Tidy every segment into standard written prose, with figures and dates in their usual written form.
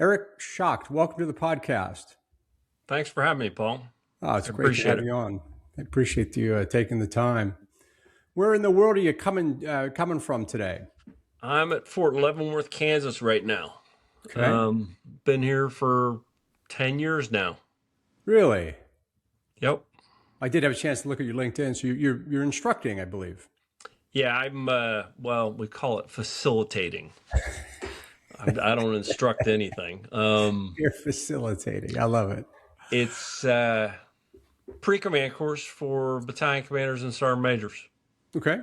Eric Schacht, welcome to the podcast. Thanks for having me, Paul. Oh, it's great to have you on. I appreciate you taking the time. Where in the world are you coming from today? I'm at Fort Leavenworth, Kansas right now. Okay. Been here for 10 years now. Really? Yep. I did have a chance to look at your LinkedIn. So you're instructing, I believe. Yeah, I'm, we call it facilitating. I don't instruct anything. You're facilitating. I love it. It's pre-command course for battalion commanders and sergeant majors. Okay.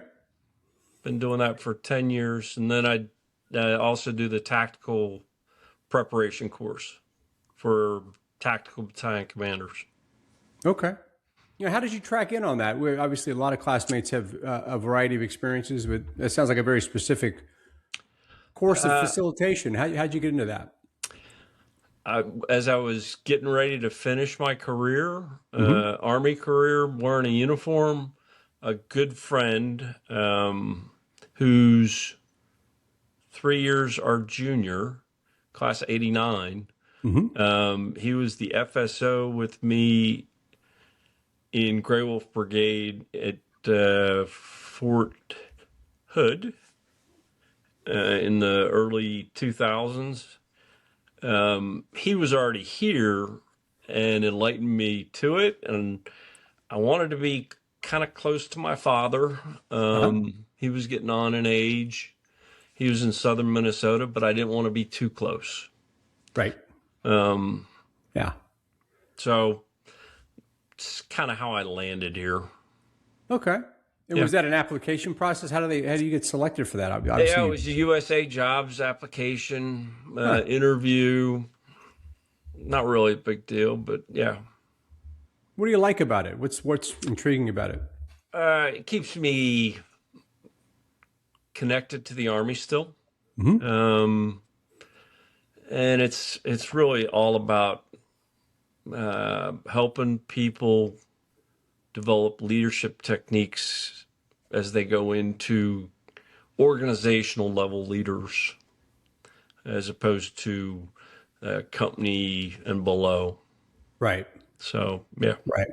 Been doing that for 10 years. And then I also do the tactical preparation course for tactical battalion commanders. Okay. How did you track in on that? Obviously, a lot of classmates have a variety of experiences, but that sounds like a very specific course of facilitation. How'd you get into that? As I was getting ready to finish my career, Army career, wearing a uniform, a good friend who's 3 years our junior, class of 89, he was the FSO with me in Grey Wolf Brigade at Fort Hood in the early 2000s. He was already here and enlightened me to it, and I wanted to be kind of close to my father. He was getting on in age. He was in southern Minnesota, but I didn't want to be too close. Right. Yeah. So it's kind of how I landed here. Okay. And was that an application process? How do you get selected for that? Obviously, yeah, it was a USA Jobs application, interview. Not really a big deal, but yeah. What do you like about it? What's intriguing about it? It keeps me connected to the Army still. And it's really all about helping people develop leadership techniques as they go into organizational level leaders, as opposed to company and below. Right. So, yeah. Right.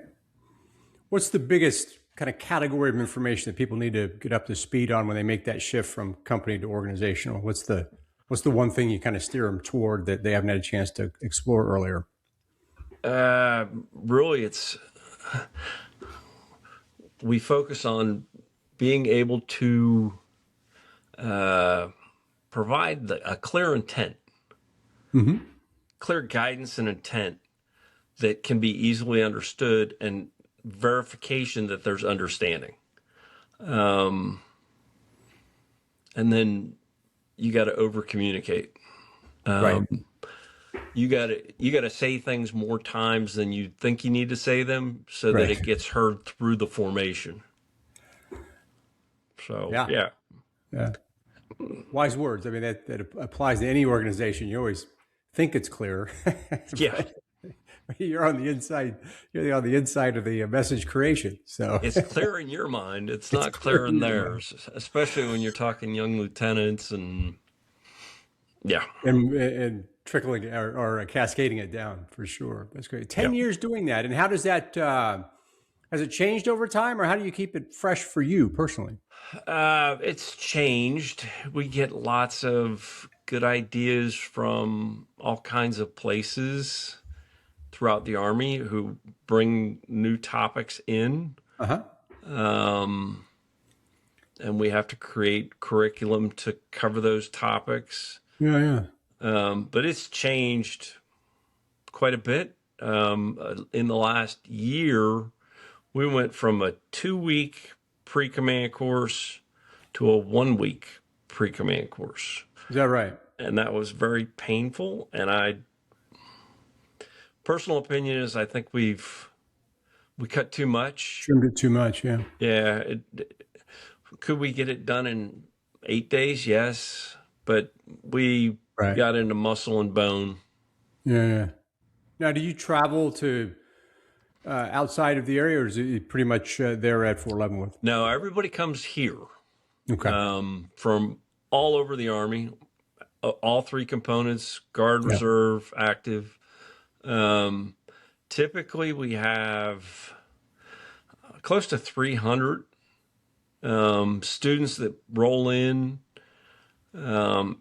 What's the biggest kind of category of information that people need to get up to speed on when they make that shift from company to organizational? What's the one thing you kind of steer them toward that they haven't had a chance to explore earlier? Really, we focus on being able to provide a clear intent, clear guidance and intent that can be easily understood, and verification that there's understanding. And then you got to over communicate. Right. You got to say things more times than you think you need to say them, so that it gets heard through the formation. So yeah. Wise words. I mean, that applies to any organization. You always think it's clear. Yeah. You're on the inside. You're on the inside of the message creation. So it's clear in your mind. It's not clear in theirs, especially when you're talking young lieutenants and trickling or cascading it down for sure. That's great. 10 years doing that. And how does that, has it changed over time, or how do you keep it fresh for you personally? It's changed. We get lots of good ideas from all kinds of places throughout the Army who bring new topics in. And we have to create curriculum to cover those topics. But it's changed quite a bit. In the last year, we went from a 2-week pre-command course to a 1-week pre-command course. Is that right? And that was very painful. And personal opinion is I think we cut too much. Trimmed it too much, yeah. Yeah. Could we get it done in 8 days? Yes. But we got into muscle and bone. Yeah. Now, do you travel to outside of the area, or is it pretty much there at Fort Leavenworth? No, everybody comes here. Okay. From all over the Army, all three components, guard, Yeah. reserve, active. Typically we have close to 300 students that roll in 7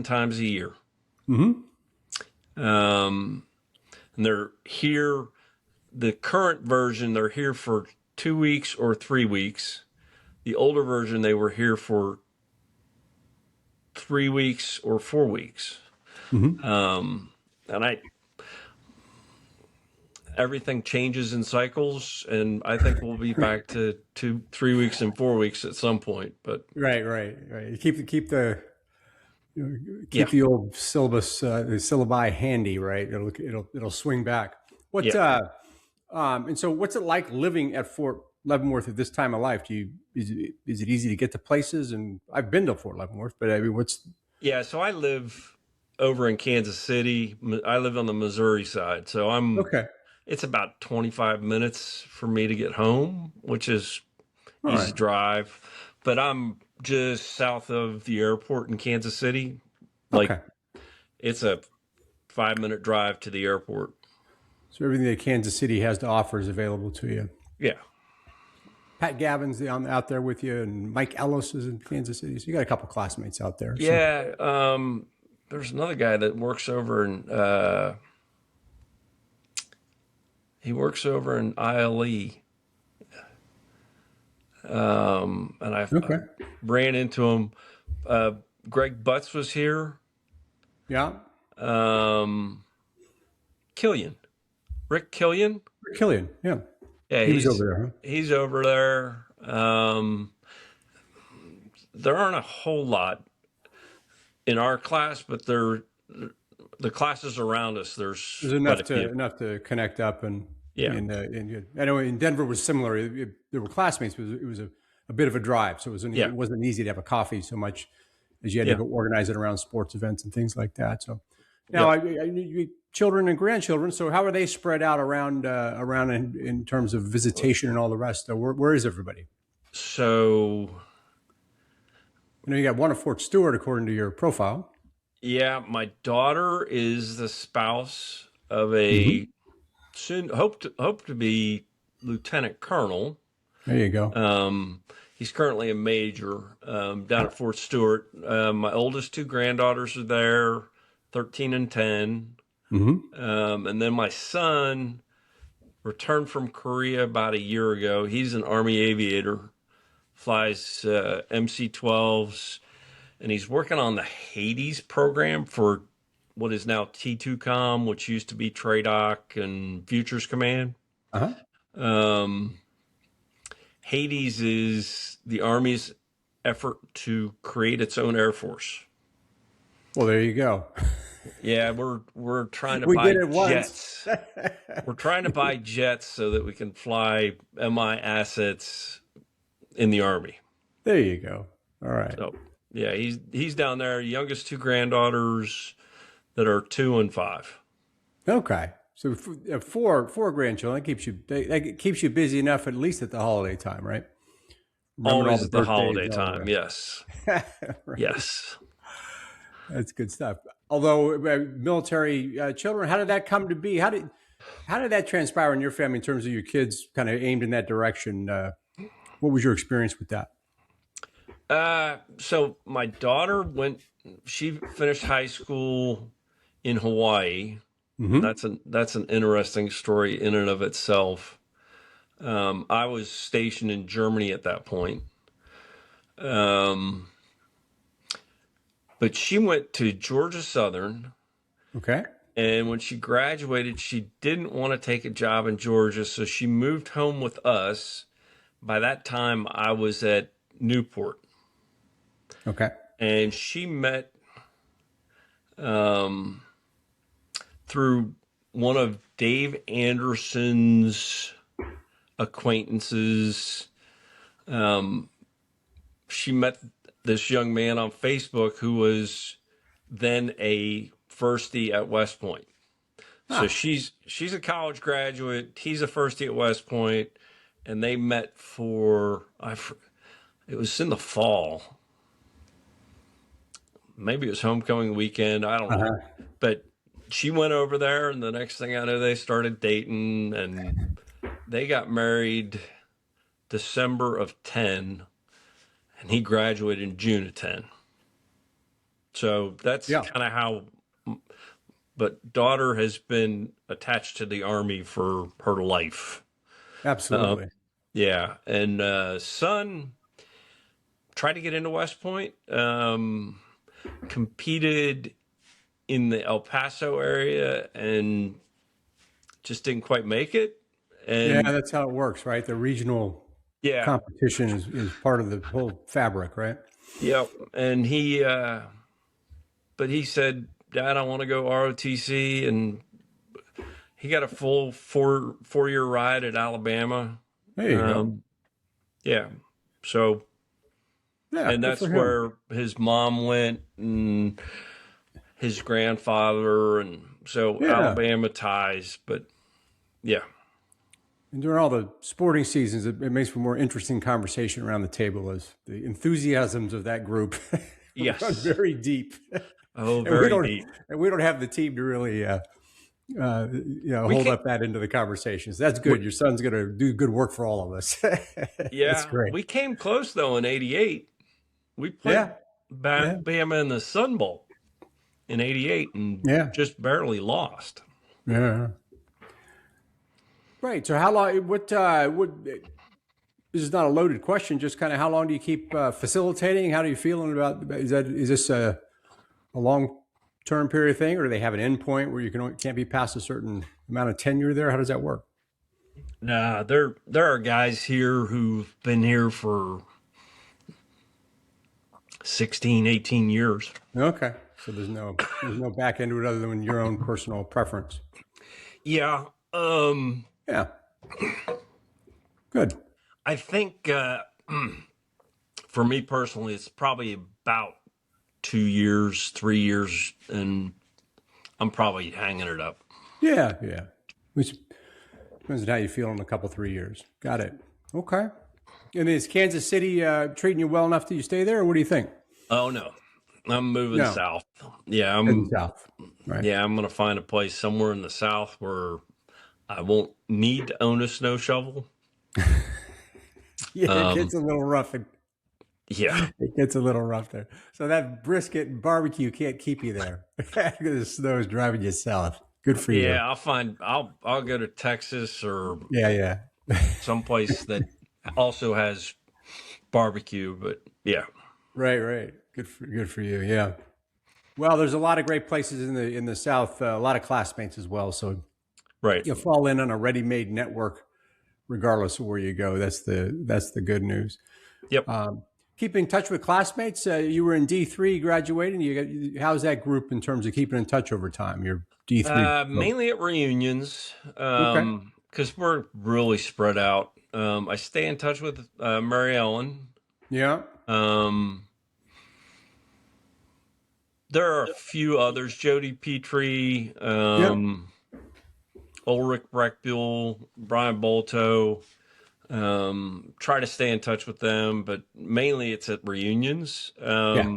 times a year. And they're here, the current version, they're here for 2 weeks or 3 weeks. The older version, they were here for 3 weeks or 4 weeks. And everything changes in cycles, and I think we'll be back to 2, 3 weeks and 4 weeks at some point. But Right. You keep the yeah, the old syllabus, the syllabi handy, right? It'll swing back. What yeah. and so what's it like living at Fort Leavenworth at this time of life? Is it easy to get to places? And I've been to Fort Leavenworth, but I mean, what's Yeah, so I live over in Kansas City. I live on the Missouri side, so okay? it's about 25 minutes for me to get home, which is All easy right, drive. But I'm just south of the airport in Kansas City. Like, okay. it's a 5-minute drive to the airport. So everything that Kansas City has to offer is available to you. Yeah. Pat Gavin's out there with you, and Mike Ellis is in Kansas City. So you got a couple classmates out there. So Yeah. There's another guy that works over in he works over in ILE. And I okay, ran into him. Greg Butts was here. yeah, Killian, Rick Killian. Killian, yeah, Yeah, he was over there. Huh? he's over there. There aren't a whole lot in our class, but the classes around us, there's There's quite a few. enough to connect up Yeah, I know in Denver was similar. There were classmates, but it was a bit of a drive, so yeah, it wasn't easy to have a coffee so much as you had to yeah, go organize it around sports events and things like that. So now, yep. children and grandchildren. So how are they spread out around in terms of visitation and all the rest? Where is everybody? So You know, you got one at Fort Stewart according to your profile. yeah, my daughter is the spouse of Mm-hmm. a soon hope to be lieutenant colonel. There you go. He's currently a major down at Fort Stewart. My oldest 2 granddaughters are there, 13 and 10. Mm-hmm. And then my son returned from Korea about a year ago. He's an Army aviator, flies MC-12s, and he's working on the Hades program for what is now T2Com, which used to be TRADOC and Futures Command. Uh-huh. Um, Hades is the Army's effort to create its own Air Force. Well, there you go. Yeah, we're trying to We buy did it once. jets. We're trying to buy jets so that we can fly MI assets in the Army. There you go. All right. So yeah, he's down there. Youngest 2 granddaughters that are 2 and 5. Okay. So four grandchildren that keeps you busy enough at least at the holiday time, right? Remembering all Always the at the birthdays, holiday all the time. Yes, rest. Right. yes. That's good stuff. Although military children, how did that come to be? How did that transpire in your family in terms of your kids kind of aimed in that direction? What was your experience with that? So my daughter she finished high school in Hawaii. Mm-hmm. That's an interesting story in and of itself. I was stationed in Germany at that point. But she went to Georgia Southern, Okay. and when she graduated, she didn't want to take a job in Georgia, so she moved home with us. By that time, I was at Newport, Okay. and she met through one of Dave Anderson's acquaintances. She met this young man on Facebook who was then a firstie at West Point. So she's a college graduate. He's a firstie at West Point, and they met it was in the fall. maybe it was homecoming weekend. I don't know. Uh-huh. But she went over there, and the next thing I know, they started dating, and they got married December of 10, and he graduated in June of 10. So that's Yeah, kind of how, but daughter has been attached to the Army for her life. Uh, absolutely. yeah. And son tried to get into West Point, competed in the El Paso area and just didn't quite make it. Yeah, And that's how it works, right? The regional yeah, competition is part of the whole fabric, right? yeah. And but he said, Dad, I want to go ROTC. And he got a full four-year ride at Alabama. There you go. Um, yeah. So, Yeah, and good for that's him. where his mom went and his grandfather. And so Yeah. Alabama ties, but yeah. And during all the sporting seasons, it makes for more interesting conversation around the table as the enthusiasms of that group run Yes. very deep. Oh, and we very don't deep. and we don't have the team to really We hold came, up that into the conversations. That's we, good. Your son's going to do good work for all of us. That's yeah, great. we came close though in '88. We played Yeah. Yeah. Bama in the Sun Bowl in '88 and Yeah. just barely lost. Yeah. Right. So how long? What? This is not a loaded question. Just kind of how long do you keep facilitating? How do you feeling about? Is this a long term period thing, or do they have an end point where you can't be past a certain amount of tenure there? How does that work? Nah, there are guys here who've been here for 16, 18 years. Okay. So there's no back end to it other than your own personal preference. Yeah. Yeah. Good. I think for me personally, it's probably about 2 years, 3 years, and I'm probably hanging it up. Yeah. Yeah. Which depends on how you feel in a couple 3 years. Got it. Okay. And is Kansas City treating you well enough that you stay there, or what do you think? Oh no, I'm moving No, south. Yeah, heading south. Right. I'm gonna find a place somewhere in the south where I won't need to own a snow shovel. Yeah, it Um, gets a little rough. yeah, It gets a little rough there. So that brisket and barbecue can't keep you there. The snow is driving you south. Good for you. yeah. I'll go to Texas or Yeah, yeah. someplace that also has barbecue. But yeah, Right, right. Good for you. Yeah. Well, there's a lot of great places in the South. A lot of classmates as well. So right. you'll fall in on a ready-made network, regardless of where you go. That's the good news. Yep. Keep in touch with classmates. You were in D3 graduating. How's that group in terms of keeping in touch over time? Your D3 folks. Mainly at reunions, Okay. because we're really spread out. I stay in touch with Mary Ellen. Yeah. Um, there are a few others: Jody Petrie, Yep. Ulrich Breckbuhl, Brian Bolto. Try to stay in touch with them, but mainly it's at reunions. Yeah.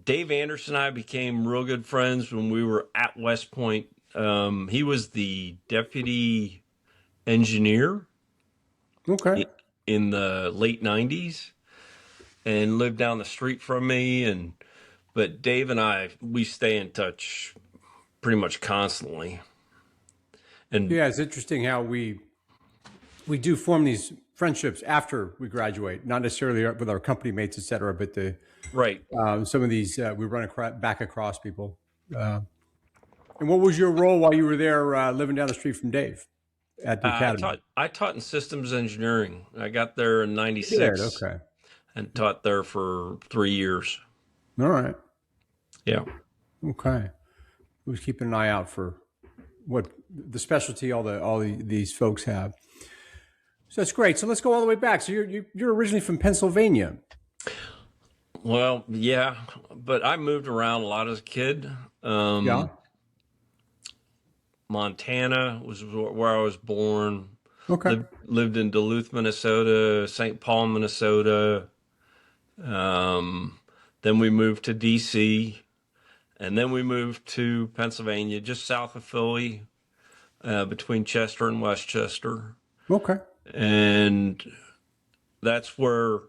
Dave Anderson and I became real good friends when we were at West Point. He was the deputy engineer Okay. in the late '90s and lived down the street from me. But Dave and we stay in touch pretty much constantly. And Yeah, it's interesting how we do form these friendships after we graduate, not necessarily with our company mates, et cetera, but right. some of these we run back across people. And what was your role while you were there living down the street from Dave at the academy? I taught in systems engineering. I got there in You did, '96 okay. and taught there for 3 years. All right. Yeah. Okay. Who's keeping an eye out for what the specialty these folks have? So that's great. So let's go all the way back. So you're originally from Pennsylvania. Well, yeah, but I moved around a lot as a kid. Yeah. Montana was where I was born. Okay. Lived in Duluth, Minnesota, St. Paul, Minnesota. Um, Then we moved to DC, and then we moved to Pennsylvania, just south of Philly, between Chester and Westchester. Okay. And that's where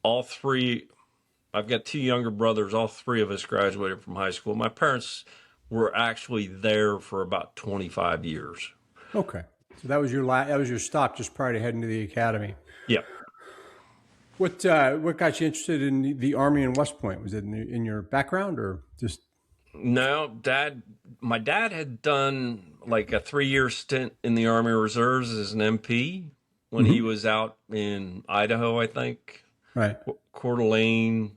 all three, I've got two younger brothers, all three of us graduated from high school. My parents were actually there for about 25 years. Okay. So that was your stop just prior to heading to the academy. Yeah. What got you interested in the Army and West Point? Was it in your background or just? No, my dad had done like a 3-year stint in the Army Reserves as an MP when he was out in Idaho, I think. Right. Coeur d'Alene,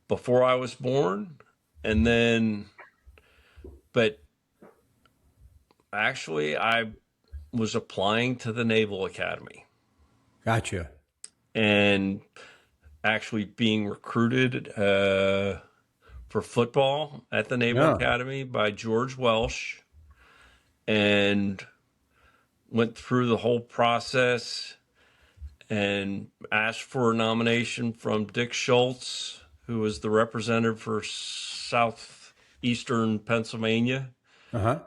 before I was born. And then, but actually, I was applying to the Naval Academy Gotcha. and actually being recruited for football at the Naval Academy by George Welsh, and went through the whole process and asked for a nomination from Dick Schultz, who was the representative for southeastern Pennsylvania. Went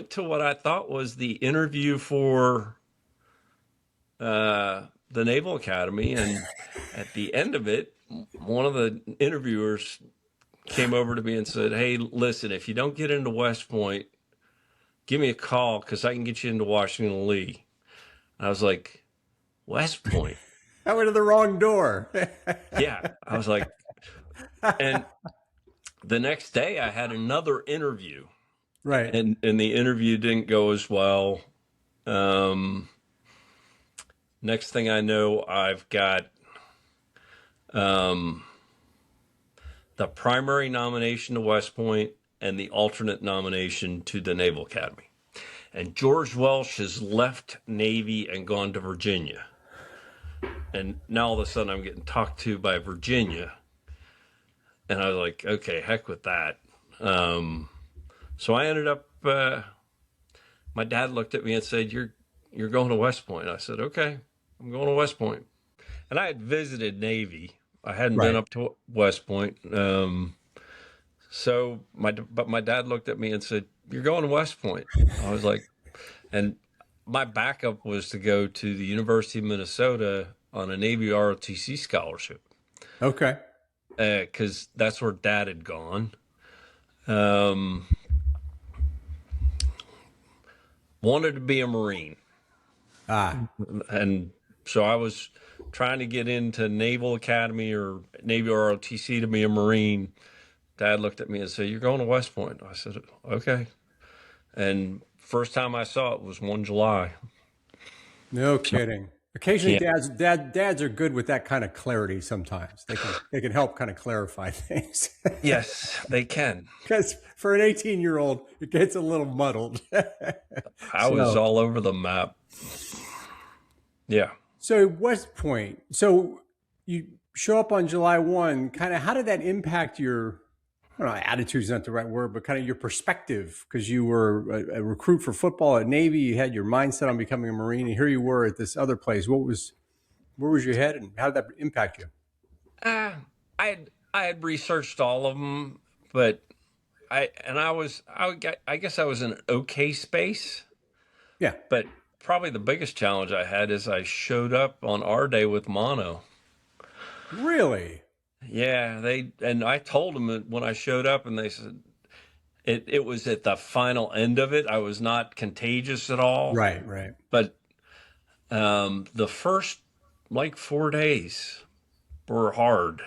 to what I thought was the interview for the Naval Academy, and at the end of it, one of the interviewers came over to me and said, "Hey, listen, if you don't get into West Point, give me a call because I can get you into Washington Lee." I was like, West Point? I went to the wrong door. Yeah. I was like, and the next day I had another interview. Right. And the interview didn't go as well. Next thing I know, I've got the primary nomination to West Point and the alternate nomination to the Naval Academy. And George Welsh has left Navy and gone to Virginia. And now all of a sudden I'm getting talked to by Virginia. And I was like, okay, heck with that. So I ended up, my dad looked at me and said, you're going to West Point. I said, okay, I'm going to West Point. And I had visited Navy. I hadn't been up to West Point. But my dad looked at me and said, you're going to West Point. I was like, and my backup was to go to the University of Minnesota on a Navy ROTC scholarship. Okay. Because that's where Dad had gone. Wanted to be a Marine. And so I was trying to get into Naval Academy or Navy ROTC to be a Marine. Dad looked at me and said, you're going to West Point. I said, okay. And first time I saw it was 1 July. No kidding. Occasionally dads are good with that kind of clarity sometimes. They can help kind of clarify things. Yes, they can. Because for an 18-year-old, it gets a little muddled. I was all over the map. Yeah. So West Point, so you show up on July 1, kind of how did that impact your, I don't know, attitude's not the right word, but kind of your perspective? Because you were a recruit for football at Navy, you had your mindset on becoming a Marine, and here you were at this other place. Where was your head, and how did that impact you? I had researched all of them, but I guess I was in an okay space. Yeah. But probably the biggest challenge I had is I showed up on our day with mono. Really? Yeah, I told them when I showed up, and they said it was at the final end of it. I was not contagious at all. Right. But the first 4 days were hard.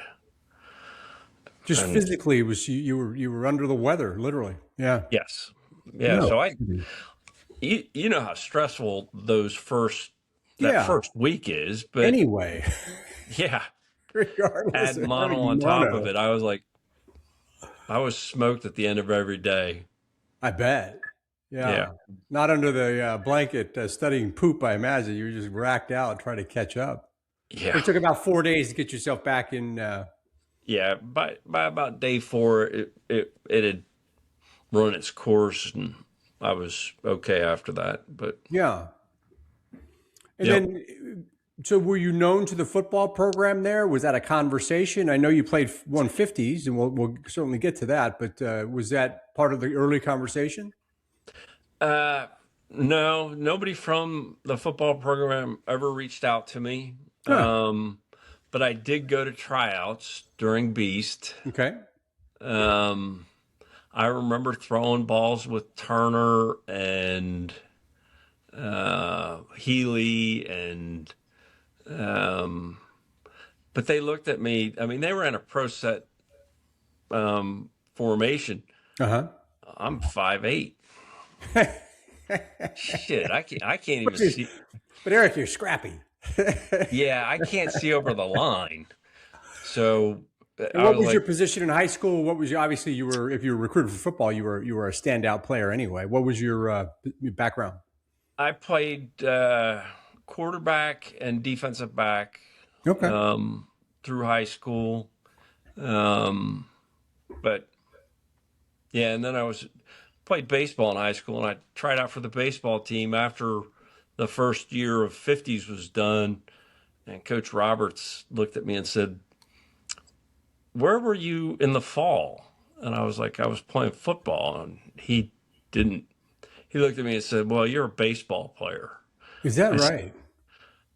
Just physically, you were under the weather, literally. Yeah. Yes. Yeah. No. So you know how stressful that first week is, but anyway. Yeah. Regardless, add mono on top of it. I was smoked at the end of every day. I bet. Yeah. Not under the blanket studying poop, I imagine. You were just racked out trying to catch up. Yeah. It took about 4 days to get yourself back in. Yeah. By about day 4, it had run its course, and I was okay after that. But yeah. And then So were you known to the football program there? Was that a conversation? I know you played 150s, and we'll certainly get to that. But was that part of the early conversation? Uh, no, nobody from the football program ever reached out to me. Huh. But I did go to tryouts during Beast. Okay. Um, I remember throwing balls with Turner and Healy, and um, but they looked at me. I mean, they were in a pro set formation. Uh I'm 5'8". huh. Shit, I can't even Which is, see. but Eric, you're scrappy. Yeah, I can't see over the line. So And I what was was your like, position in high school? What was your, obviously you were, if you were recruited for football, you were a standout player anyway. What was your background? I played quarterback and defensive back Okay. um, through high school. Um, but yeah, and then I was played baseball in high school, and I tried out for the baseball team after the first year of 50s was done. And Coach Roberts looked at me and said, "Where were you in the fall?" And I was like, "I was playing football." And he didn't. He looked at me and said, "Well, you're a baseball player." Is that I said, right?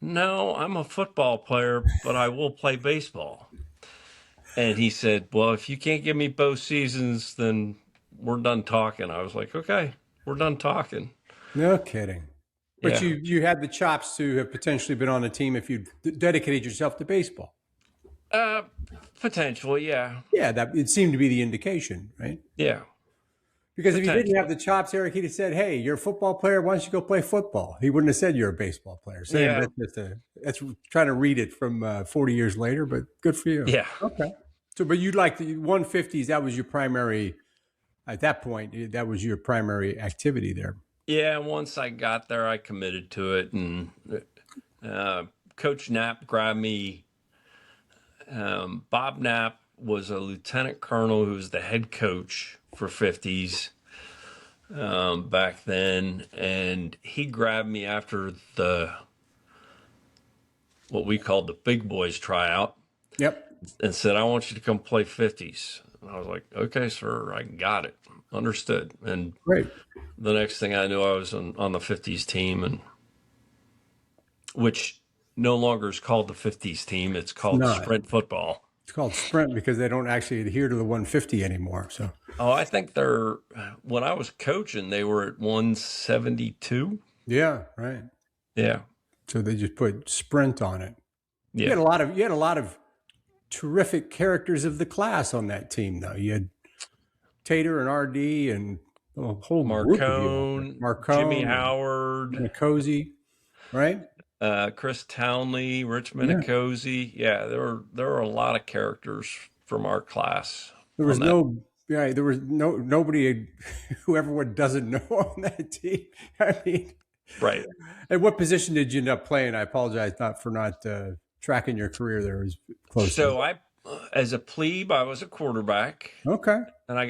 "No, I'm a football player, but I will play baseball." And he said, "Well, if you can't give me both seasons, then we're done talking." I was like, "Okay, we're done talking." No kidding. But Yeah. you had the chops to have potentially been on a team if you dedicated yourself to baseball. Uh, Potentially, yeah. Yeah, that it seemed to be the indication, right? Yeah, Because if you didn't have potentially. the chops, Eric, he'd have said, "Hey, you're a football player. Why don't you go play football?" He wouldn't have said you're a baseball player. Same, Yeah, but that's trying to read it from 40 years later. But good for you. yeah. Okay. So, but you like the 150s. That was your primary at that point. That was your primary activity there. Yeah, once I got there, I committed to it. And uh, Coach Knapp grabbed me. Bob Knapp was a lieutenant colonel who was the head coach for 50s back then. And he grabbed me after the what we called the big boys tryout Yep. and said, "I want you to come play 50s." And I was like, "Okay, sir, I got it. Understood." And Great. the next thing I knew, I was on the 50s team, and which no longer is called the 50s team. It's It's called not. sprint football. It's called sprint because they don't actually adhere to the 150 anymore. So, Oh, I think when I was coaching, they were at 172. yeah, right. Yeah. So they just put sprint on it. Yeah. You had a lot of terrific characters of the class on that team, though. You had Tater and RD and a whole group of you out there. Marcone, Jimmy Marcone Howard, and Cozy, right? Chris Townley, Rich Yeah. Minicozy. Yeah, there were a lot of characters from our class There was on that. no, yeah, there was nobody, whoever doesn't know on that team. I mean, Right. and what position did you end up playing? I apologize not for not tracking your career there as closely. So as a plebe, I was a quarterback, Okay. and I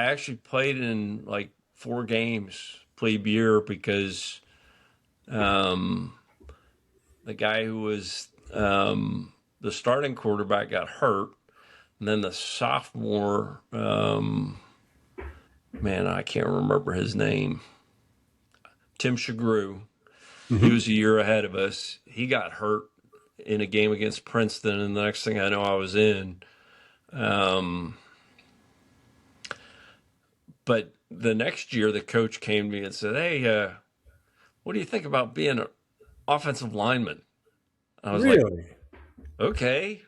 actually played in like 4 games plebe year because um, the guy who was the starting quarterback got hurt, and then the sophomore, man, I can't remember his name, Tim Shagrew. He Hmm. was a year ahead of us. He got hurt in a game against Princeton, and the next thing I know, I was in. Um, but the next year, the coach came to me and said, "Hey, what do you think about being an offensive lineman?" I was like, Really? "Okay,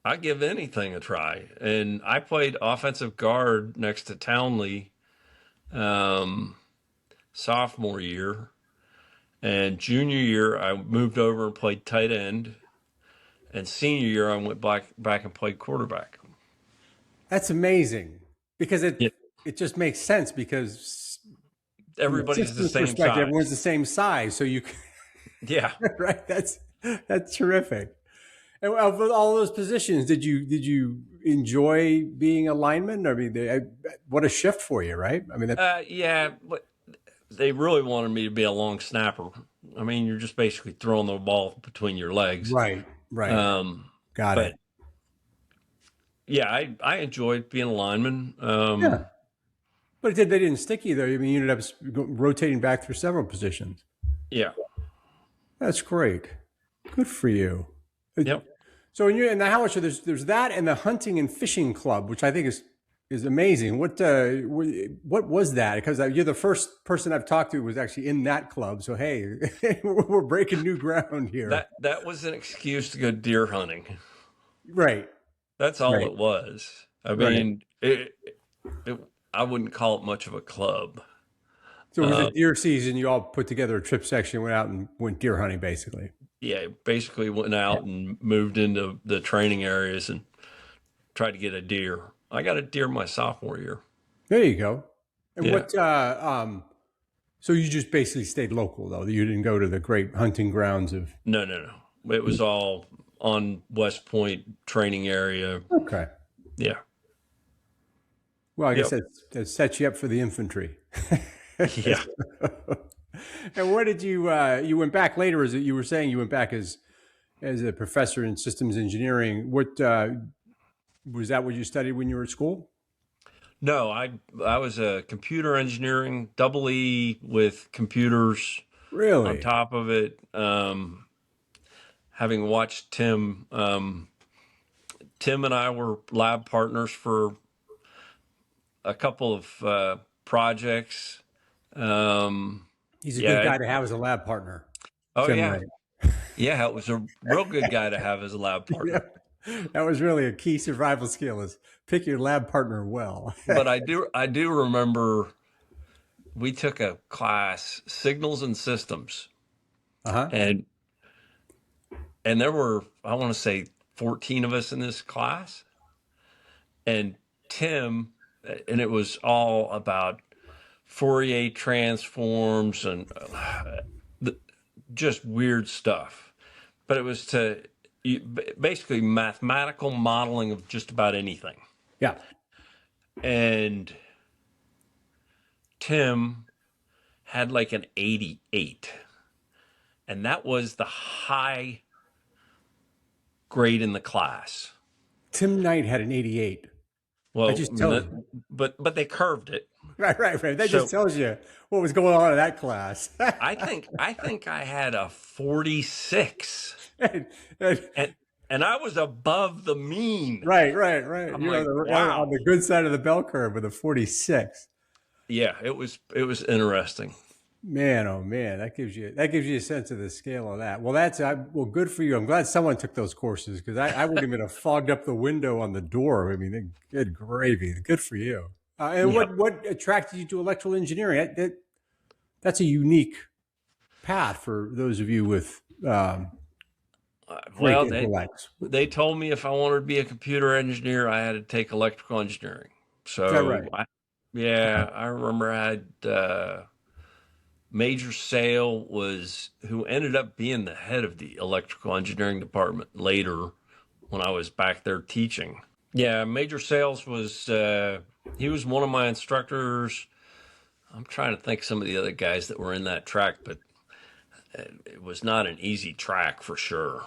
I give anything a try." And I played offensive guard next to Townley um, sophomore year, and junior year I moved over and played tight end, and senior year I went back and played quarterback. That's amazing because Yeah, it just makes sense because from a everybody's the systems same perspective, everyone's size. the same size, so you Yeah. right. That's terrific. And of all those positions, did you enjoy being a lineman? I mean, what a shift for you, right? I mean, that Yeah, but they really wanted me to be a long snapper, I mean, you're just basically throwing the ball between your legs. Right. Right. Got But it. yeah, I enjoyed being a lineman. Yeah. But they didn't stick you there. I mean, you ended up rotating back through several positions. Yeah. That's great. Good for you. Yep. So in the Howitzer, there's that and the hunting and fishing club, which I think is amazing. What was that? Because you're the first person I've talked to who was actually in that club. So hey, we're breaking new ground here. That was an excuse to go deer hunting. Right. That's all Right. it was. I Right. mean, I wouldn't call it much of a club. So it was a deer season. You all put together a trip section, went out and went deer hunting, basically. Yeah, basically went out and moved into the training areas and tried to get a deer. I got a deer my sophomore year. There you go. And Yeah. so you just basically stayed local, though. You didn't go to the great hunting grounds of. No. It was all on West Point training area. Okay. Yeah. Well, I guess that sets you up for the infantry. Yeah. And what did you went back later? As you were saying, you went back as a professor in systems engineering. What was that? What you studied when you were at school? No, I was a computer engineering double E with computers on Really? top of it. Having watched Tim, Tim and I were lab partners for a couple of projects. He's a good Yeah. guy to have as a lab partner. Oh Tim yeah. Wright. Yeah. It was a real good guy to have as a lab Yeah. partner. That was really a key survival skill: is pick your lab partner well. But I do remember we took a class, Signals and Systems, Uh-huh. and there were, I want to say, 14 of us in this class. And Tim, and it was all about Fourier transforms and just weird stuff. But it was basically mathematical modeling of just about anything. Yeah. And Tim had like an 88. And that was the high grade in the class. Tim Knight had an 88. Well, That just tells you. but they curved it. Right. That So just tells you what was going on in that class. I think I had a 46, and, and I was above the mean. right. I'm You're like, wow. on the good side of the bell curve with a 46. Yeah, it was interesting. Man, oh man, that gives you a sense of the scale of that. Well, well, good for you. I'm glad someone took those courses, because I wouldn't even have fogged up the window on the door. I mean, good gravy. Good for you. And Yeah. what attracted you to electrical engineering? That's a unique path for those of you with great Well, intellects. they told me if I wanted to be a computer engineer, I had to take electrical engineering. So Is that right? I remember I had Major Sale who ended up being the head of the electrical engineering department later when I was back there teaching. Yeah, Major Sales he was one of my instructors. I'm trying to think some of the other guys that were in that track, but it was not an easy track for sure.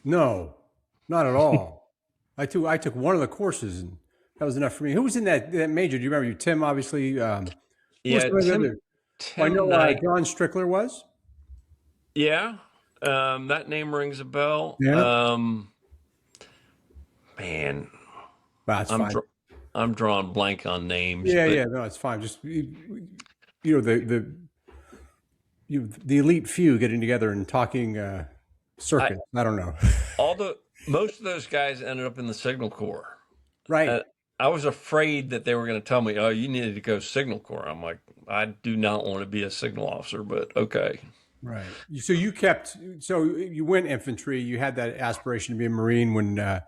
No, not at all. I took one of the courses, and that was enough for me. Who was in that major? Do you remember? Tim, obviously. Who was Yeah, some of the other? I Tim know Knight. John Strickler was. Yeah, that name rings a bell. Yeah. Man, That's fine. I'm drawing blank on names. Yeah. No, it's fine. Just the elite few getting together and talking circuits. I don't know. Most of those guys ended up in the Signal Corps. Right. I was afraid that they were going to tell me, "Oh, you needed to go Signal Corps." I'm like, I do not want to be a signal officer, but okay. Right. So you went infantry. You had that aspiration to be a Marine when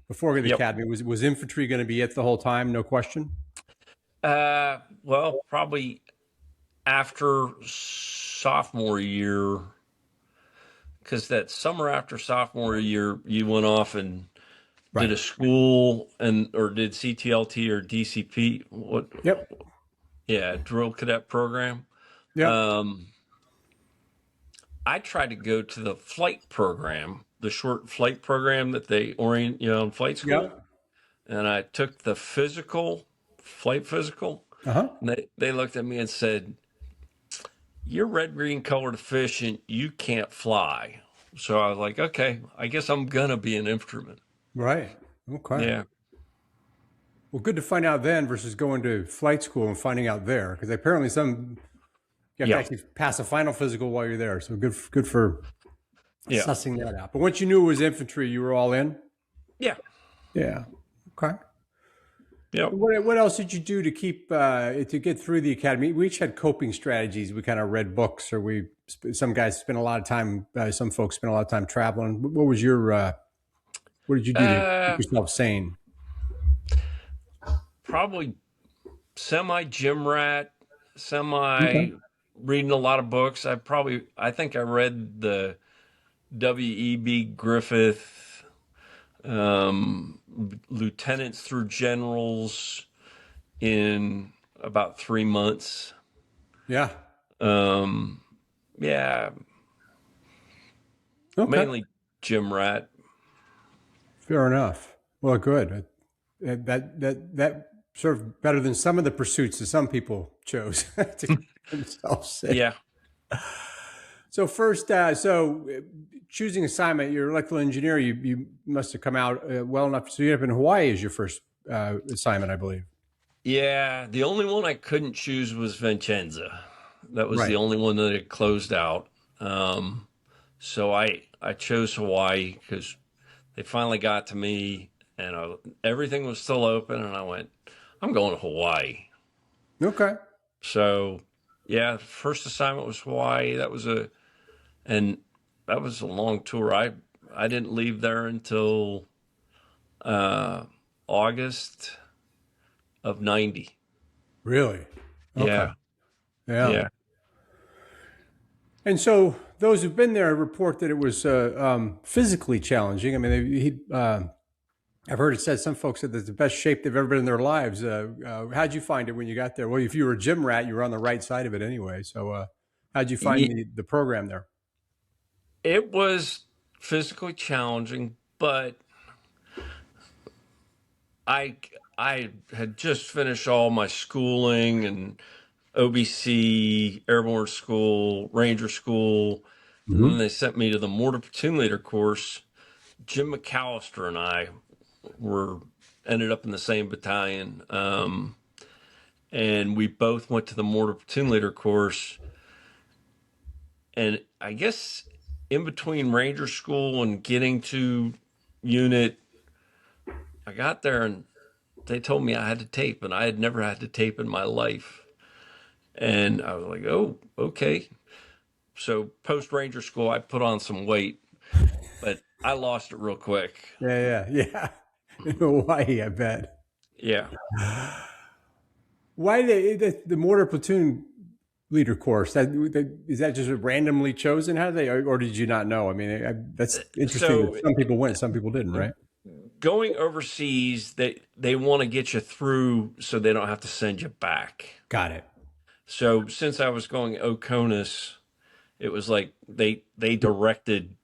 before the academy. Was infantry going to be it the whole time? No question. Well, probably after sophomore year, because that summer after sophomore year, you went off and did a school or did CTLT or DCP. What? Yep. Yeah, drill cadet program. Yep. I tried to go to the flight program, the short flight program that they orient you in flight school, Yep. and I took the physical, flight physical, Uh-huh. and they looked at me and said, "You're red, green colored efficient. You can't fly." So I was like, "Okay, I guess I'm gonna be an infantryman." Right. Okay. Yeah, Well, good to find out then versus going to flight school and finding out there, because apparently you have to yeah, actually pass a final physical while you're there. So good for yeah, sussing that out. But once you knew it was infantry, you were all in. yeah, Yeah. Okay. yeah. What else did you do to keep to get through the academy? We each had coping strategies. We kind of read books, or some guys spent a lot of time. Some folks spent a lot of time traveling. What was your what did you do to keep Uh, yourself sane? Probably semi gym rat, semi Okay. reading a lot of books. I think I read the W.E.B. Griffith, um, lieutenants through generals in about 3 months. Yeah. Um, yeah, Okay. mainly gym rat. Fair enough. Well, good. That sort of better than some of the pursuits that some people chose to keep themselves safe. Yeah. So first, choosing assignment, you're an electrical engineer. You must have come out well enough. So you ended up in Hawaii as your first assignment, I believe. Yeah. The only one I couldn't choose was Vincenza. That was the Right. only one that had closed out. Um, so I chose Hawaii because they finally got to me and everything was still open. And I went, I'm going to Hawaii. Okay. So yeah, first assignment was Hawaii. And that was a long tour. I didn't leave there until uh, August of '90. Really? Okay. Yeah, Yeah. yeah, And so those who've been there report that it was physically challenging. I mean, I've heard it said some folks said that's the best shape they've ever been in their lives. How'd you find it when you got there? Well, if you were a gym rat, you were on the right side of it anyway. So how'd you find Ye- the program there? it was physically challenging, but I I had just finished all my schooling and OBC, Airborne School, Ranger School, and then Hmm. they sent me to the Mortar Platoon Leader course. Jim McAllister and I were ended up in the same battalion, and we both went to the Mortar Platoon Leader course. And I guess in between Ranger School and getting to unit, I got there and they told me I had to tape, and I had never had to tape in my life. And I was like, oh, okay. So post Ranger School, I put on some weight, but I lost it real quick. Yeah. In Hawaii, I bet. Yeah. Why the mortar platoon leader course? Is that just randomly chosen? How did they, or did you not know? I mean, that's interesting So that some people went, some people didn't, right? going overseas, they want to get you through so they don't have to send you back. Got it. So since I was going Oconus, it was like they directed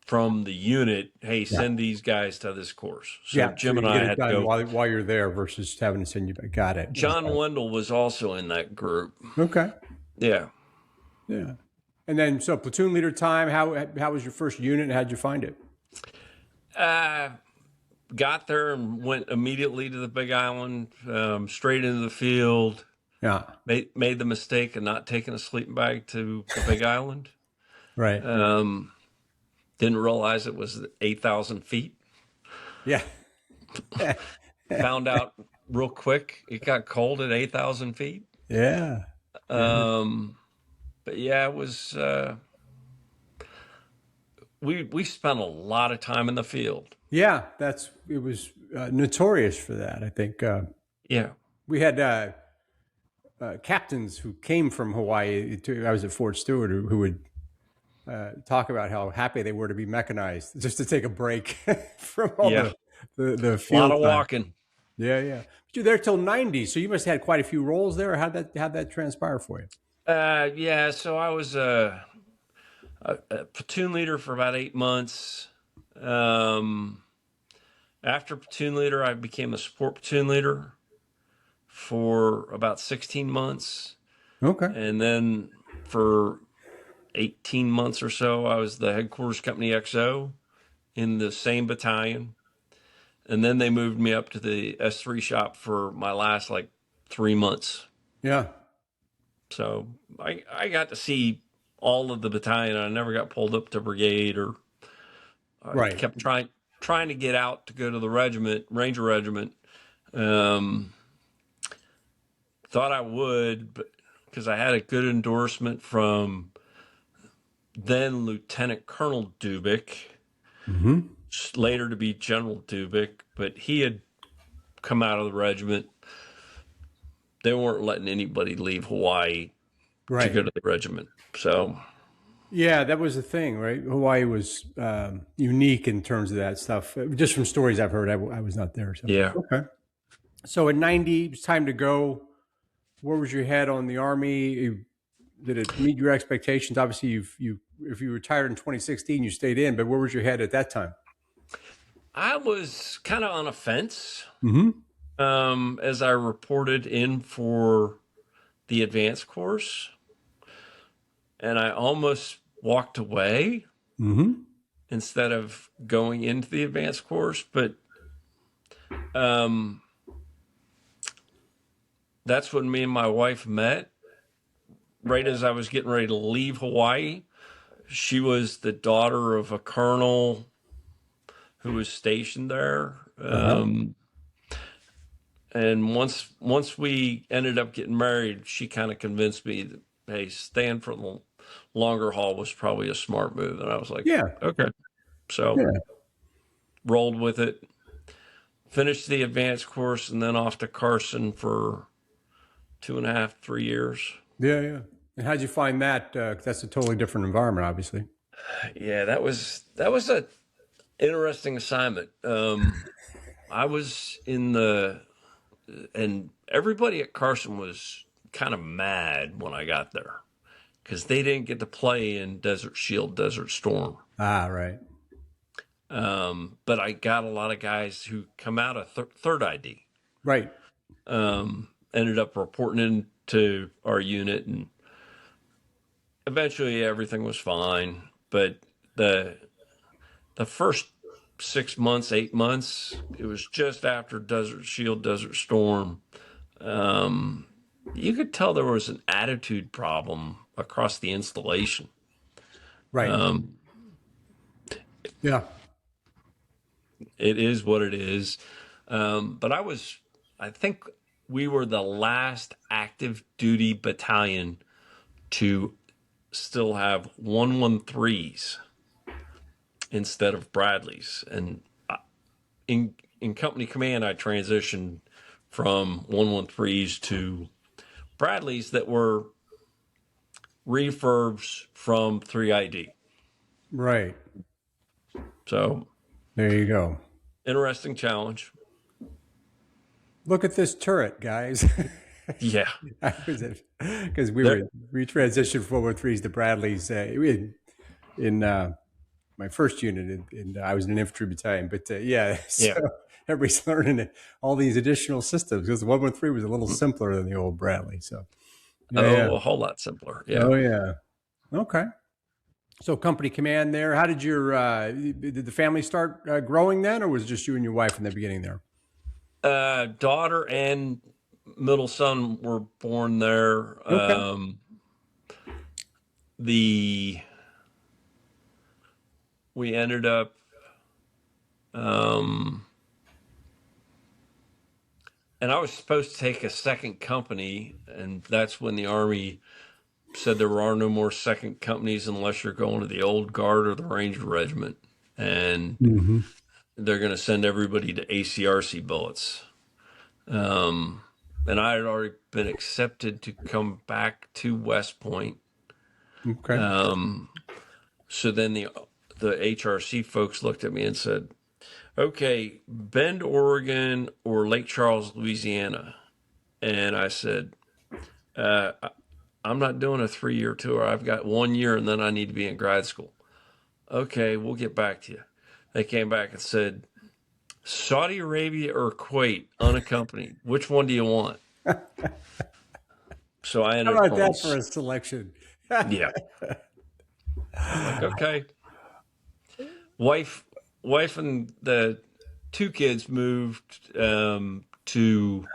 from the unit, hey, Yeah. send these guys to this course. So Yeah. So Jim you and can I get it had to done go. while you're there versus having to send you back. Got it. John Wendell was also in that group. Okay. Yeah. Yeah. And then, so platoon leader time, how was your first unit and how'd you find it? Uh, got there and went immediately to the Big Island, straight into the field. Yeah. Made the mistake of not taking a sleeping bag to the Big Island. Right. Um, didn't realize it was 8,000 feet. Yeah. Found out real quick it got cold at 8,000 feet. Yeah. Um, but yeah, it was. We spent a lot of time in the field. Yeah. It was notorious for that. I think Yeah, we had captains who came from Hawaii. I was at Fort Stewart who would talk about how happy they were to be mechanized, just to take a break from all yeah, the a lot field of time. walking. Yeah. But you're there till '90, so you must have had quite a few roles there. How'd that transpire for you? Yeah, so I was a platoon leader for about 8 months. Um, After platoon leader, I became a support platoon leader for about 16 months. Okay. And then for 18 months or so, I was the headquarters company XO in the same battalion. And then they moved me up to the S3 shop for my last like 3 months. Yeah. So I got to see all of the battalion. I never got pulled up to brigade, or I Right. kept trying to get out to go to the regiment, Ranger Regiment. Um, Thought I would, but because I had a good endorsement from then Lieutenant Colonel Dubik, Mm-hmm. later to be General Dubik, but he had come out of the regiment. They weren't letting anybody leave Hawaii to Right. go to the regiment. So, Yeah, that was the thing, right? Hawaii was unique in terms of that stuff. Just from stories I've heard, I was not there. So yeah. okay. So at 90, it's time to go. Where was your head on the Army? Did it meet your expectations? Obviously, if you retired in 2016, you stayed in, but where was your head at that time? I was kind of on a fence Mm-hmm. as I reported in for the advanced course, and I almost walked away Mm-hmm. instead of going into the advanced course. But um, that's when me and my wife met. Right as I was getting ready to leave Hawaii, she was the daughter of a colonel who was stationed there. Uh-huh. And once we ended up getting married, she kind of convinced me that, hey, staying for the longer haul was probably a smart move. And I was like, Yeah. okay. So Yeah. rolled with it, finished the advanced course, and then off to Carson for 2.5, 3 years. Yeah. Yeah. And how'd you find that? That's a totally different environment, obviously. Yeah, that was a interesting assignment. I was in and everybody at Carson was kind of mad when I got there because they didn't get to play in Desert Shield, Desert Storm. Ah, right. But I got a lot of guys who come out of third ID, Right. ended up reporting into our unit, and eventually everything was fine. But the the first 6 months, 8 months, it was just after Desert Shield, Desert Storm. You could tell there was an attitude problem across the installation. Right. Yeah. It is what it is. But I think we were the last active duty battalion to still have 113s instead of Bradleys. And in company command, I transitioned from 113s to Bradleys that were refurbs from 3ID. Right. So There you go. interesting challenge. Look at this turret, guys. Yeah. Because There, we transitioned from 413s to Bradleys in my first unit, and I was in an infantry battalion. But yeah, so yeah. everybody's learning all these additional systems because the 113 was a little simpler than the old Bradley. So yeah, yeah. Oh, a whole lot simpler. Yeah. Oh yeah. Okay. So company command there. How did your did the family start growing then, or was it just you and your wife in the beginning there? Daughter and middle son were born there. Okay. The We ended up um, and I was supposed to take a second company, and that's when the Army said there are no more second companies unless you're going to the old guard or the Ranger Regiment, and Mm-hmm. they're going to send everybody to ACRC bullets. And I had already been accepted to come back to West Point. Okay. So then the HRC folks looked at me and said, "Okay, Bend, Oregon, or Lake Charles, Louisiana." And I said, I'm not doing a 3-year tour. I've got 1 year and then I need to be in grad school. Okay, we'll get back to you. They came back and said, Saudi Arabia or Kuwait, unaccompanied. Which one do you want? So I How ended up about going, that for a selection? yeah. I'm like, okay. Wife, wife, and the 2 kids moved to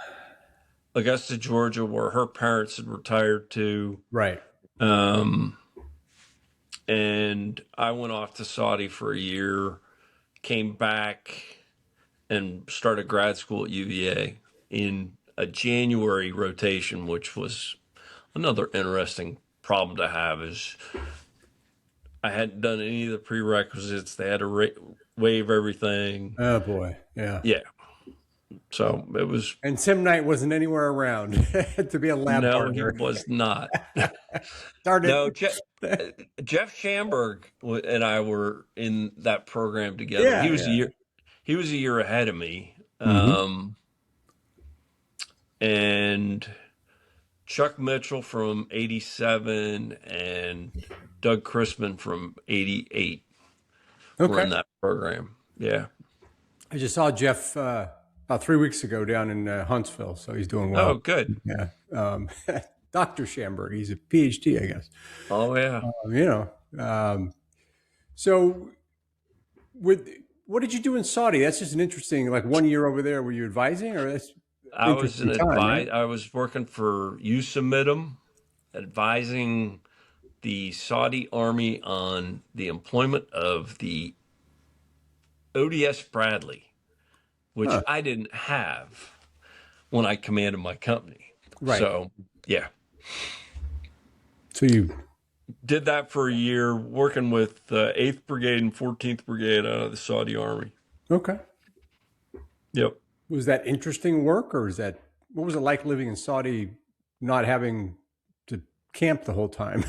Augusta, Georgia, where her parents had retired to. Right. Um, and I went off to Saudi for a year, came back, and started grad school at UVA in a January rotation, which was another interesting problem to have. Is I hadn't done any of the prerequisites. They had to waive everything. Oh boy. Yeah. Yeah. So it was, And Tim Knight wasn't anywhere around to be a lab no, he partner. was not. Darn No, it. Jeff Schamberg and I were in that program together. Yeah. Yeah. He was a year ahead of me. Mm-hmm. And Chuck Mitchell from 87 and Doug Chrisman from 88 were Okay. in that program. Yeah. I just saw Jeff about 3 weeks ago down in Huntsville, so he's doing Oh, well. good. Yeah. Dr. Schamberg, he's a PhD, I guess. Oh, yeah. So with what did you do in Saudi? That's just an interesting, like 1 year over there. Were you advising, or that's I was interesting time, right? I was working for USAMIDM, advising the Saudi army on the employment of the ODS Bradley, which Huh. I didn't have when I commanded my company. Right. So, yeah. So you Did that for a year, working with 8th Brigade and 14th Brigade out of the Saudi Army. okay? Yep. Was that interesting work, or is that what was it like living in Saudi, not having to camp the whole time?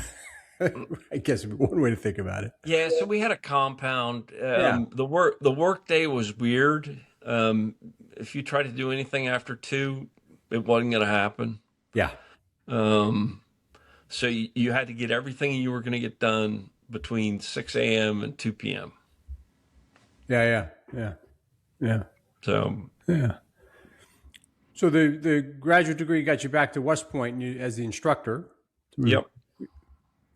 I guess one way to think about it. Yeah, so we had a compound. Yeah. The work day was weird. If you tried to do anything after 2, it wasn't going to happen. Yeah. So you had to get everything you were going to get done between 6 a.m. and 2 p.m. Yeah. Yeah. Yeah. Yeah. So Yeah. So the graduate degree got you back to West Point and as the instructor. yep.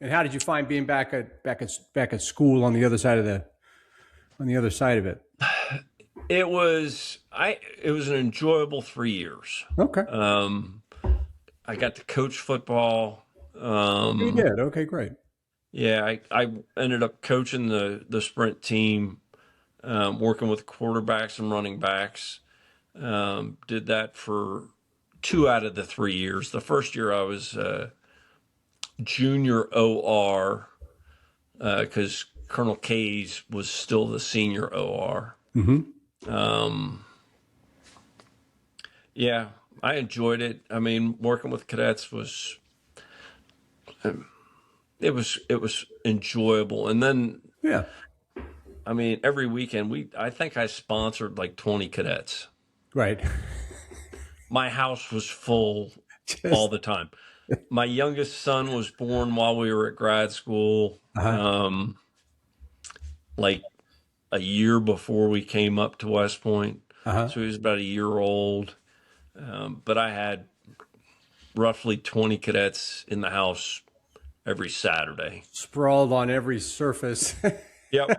And how did you find being back at school on the other side of it? It was an enjoyable 3 years. Okay. I got to coach football. You did. Okay, great. Yeah, I ended up coaching the sprint team, working with quarterbacks and running backs. Did that for 2 out of the 3 years. The first year I was junior OR because Colonel Kays was still the senior OR. Yeah, I enjoyed it. I mean, working with cadets was it was enjoyable. And then, Yeah. I mean, every weekend I think I sponsored like 20 cadets. Right. My house was full Just, all the time. My youngest son was born while we were at grad school, like a year before we came up to West Point. So he was about a year old. But I had roughly 20 cadets in the house every Saturday. sprawled on every surface. Yep.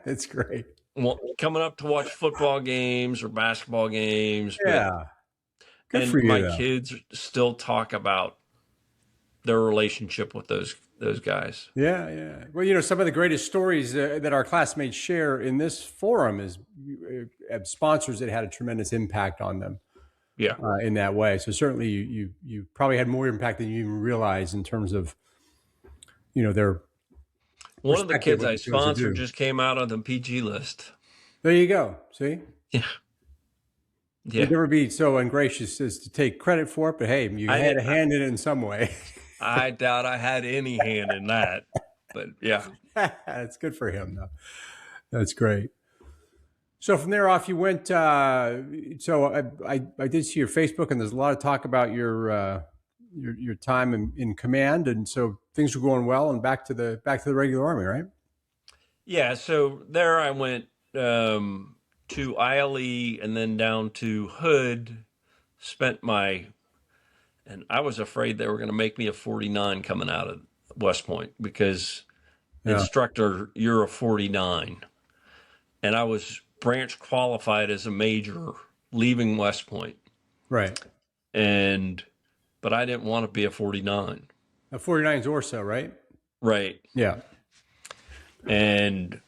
It's great. Well, coming up to watch football games or basketball games. Yeah. Good And for you, my though. kids still talk about their relationship with those guys. Yeah, yeah. Well, some of the greatest stories that our classmates share in this forum is sponsors that had a tremendous impact on them Yeah. in that way. So certainly, you probably had more impact than you even realize in terms of, their. One of the Perspective kids what I you chose to sponsored do. just came out on the PG list. There you go. See, Yeah. Yeah. you'd never be so ungracious as to take credit for it, but hey, you had a hand in it in some way. I doubt I had any hand in that. But yeah. That's good for him, though. That's great. So from there off, you went. So I did see your Facebook, and there's a lot of talk about your your time in command, and so things were going well, and back to the regular Army, right? Yeah, so there I went to ILE and then down to Hood. Spent my, and I was afraid they were going to make me a 49 coming out of West Point because Yeah. instructor, you're a 49. And I was branch qualified as a major leaving West Point. Right. And, but I didn't want to be a 49. A 49's Orso, right? Right. Yeah. And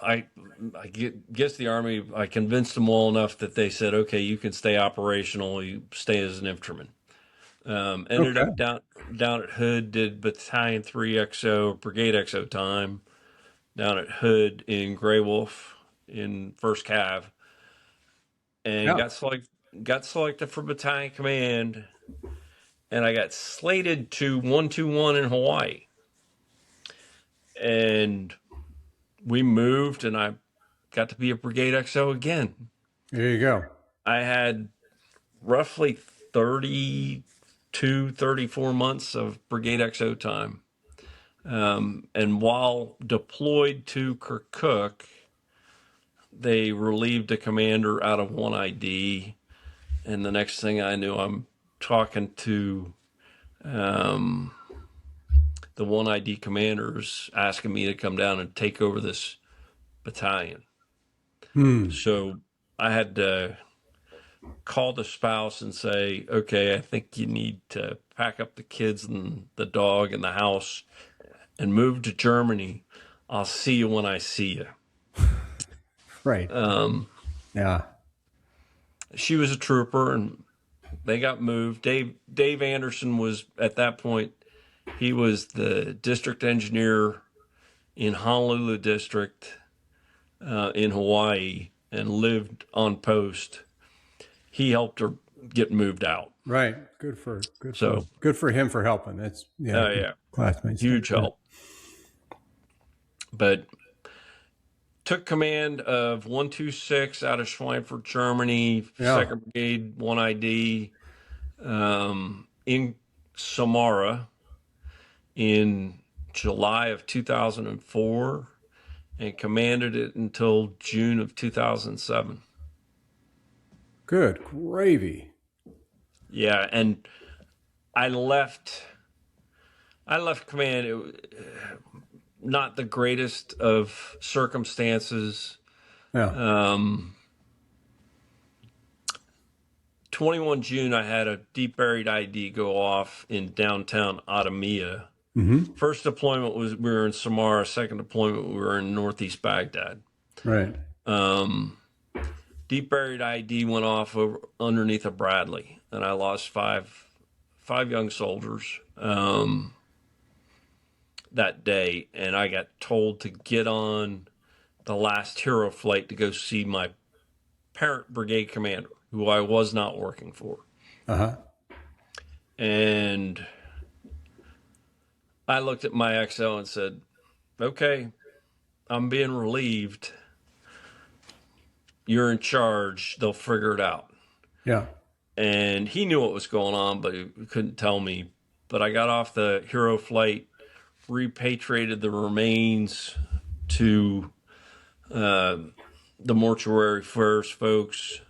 I guess the Army, I convinced them well enough that they said, okay, you can stay operational, you stay as an infantryman. Ended Okay. up down at Hood, did Battalion 3 XO, Brigade XO time down at Hood in Grey Wolf in 1st Cav, and Yeah. got selected for Battalion Command, and I got slated to 121 in Hawaii. And we moved, and I got to be a Brigade XO again. There you go. I had roughly 32, 34 months of Brigade XO time. And while deployed to Kirkuk, they relieved a commander out of 1ID. And the next thing I knew, I'm talking to the 1ID commanders asking me to come down and take over this battalion. So I had to call the spouse and say, okay, I think you need to pack up the kids and the dog and the house and move to Germany. I'll see you when I see you. Right. Yeah. She was a trooper, and they got moved. Dave Anderson was, at that point, he was the district engineer in Honolulu District in Hawaii and lived on post. He helped her get moved out. Right. Good for him for helping. That's classmates. Huge help. But took command of 126 out of Schweinfurt, Germany, 2nd Brigade, 1ID, in Samara in July of 2004, and commanded it until June of 2007. Good gravy. Yeah, and I left command. Not the greatest of circumstances. Yeah. 21 June, I had a deep buried ID go off in downtown Adamia. First deployment we were in Samara. Second deployment, we were in Northeast Baghdad. Right. Deep buried ID went off underneath a Bradley, and I lost five young soldiers that day. And I got told to get on the last hero flight to go see my parent brigade commander, who I was not working for. And I looked at my XO and said, okay, I'm being relieved. You're in charge. They'll figure it out. Yeah. And he knew what was going on, but he couldn't tell me. But I got off the hero flight, repatriated the remains to the mortuary first, folks,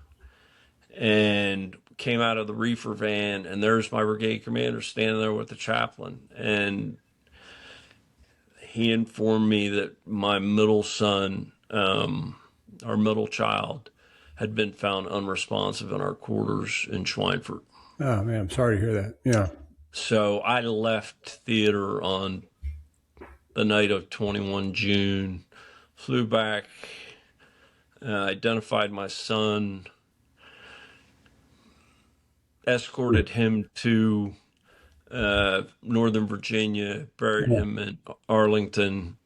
and came out of the reefer van, and there's my brigade commander standing there with the chaplain. And he informed me that my middle son, our middle child, had been found unresponsive in our quarters in Schweinfurt. Oh, man, I'm sorry to hear that. Yeah. So I left theater on the night of 21 June, flew back, identified my son, escorted him to Northern Virginia, buried him in Arlington,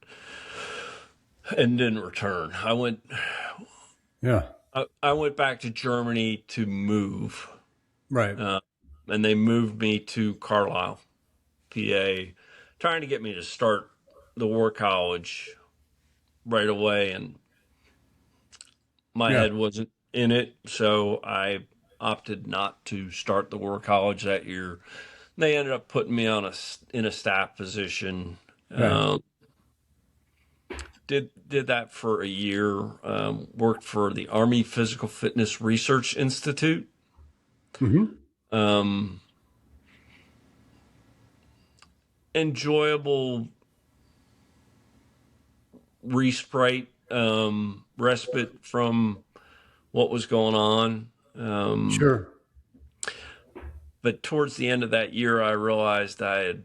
and didn't return. I went back to Germany to move. Right. And they moved me to Carlisle, PA, trying to get me to start the war college right away. And my head wasn't in it, so I opted not to start the War College that year. They ended up putting me in a staff position. Right. Did that for a year. Worked for the Army Physical Fitness Research Institute. Mm-hmm. Um, Enjoyable respite from what was going on. Sure. But towards the end of that year, I realized I had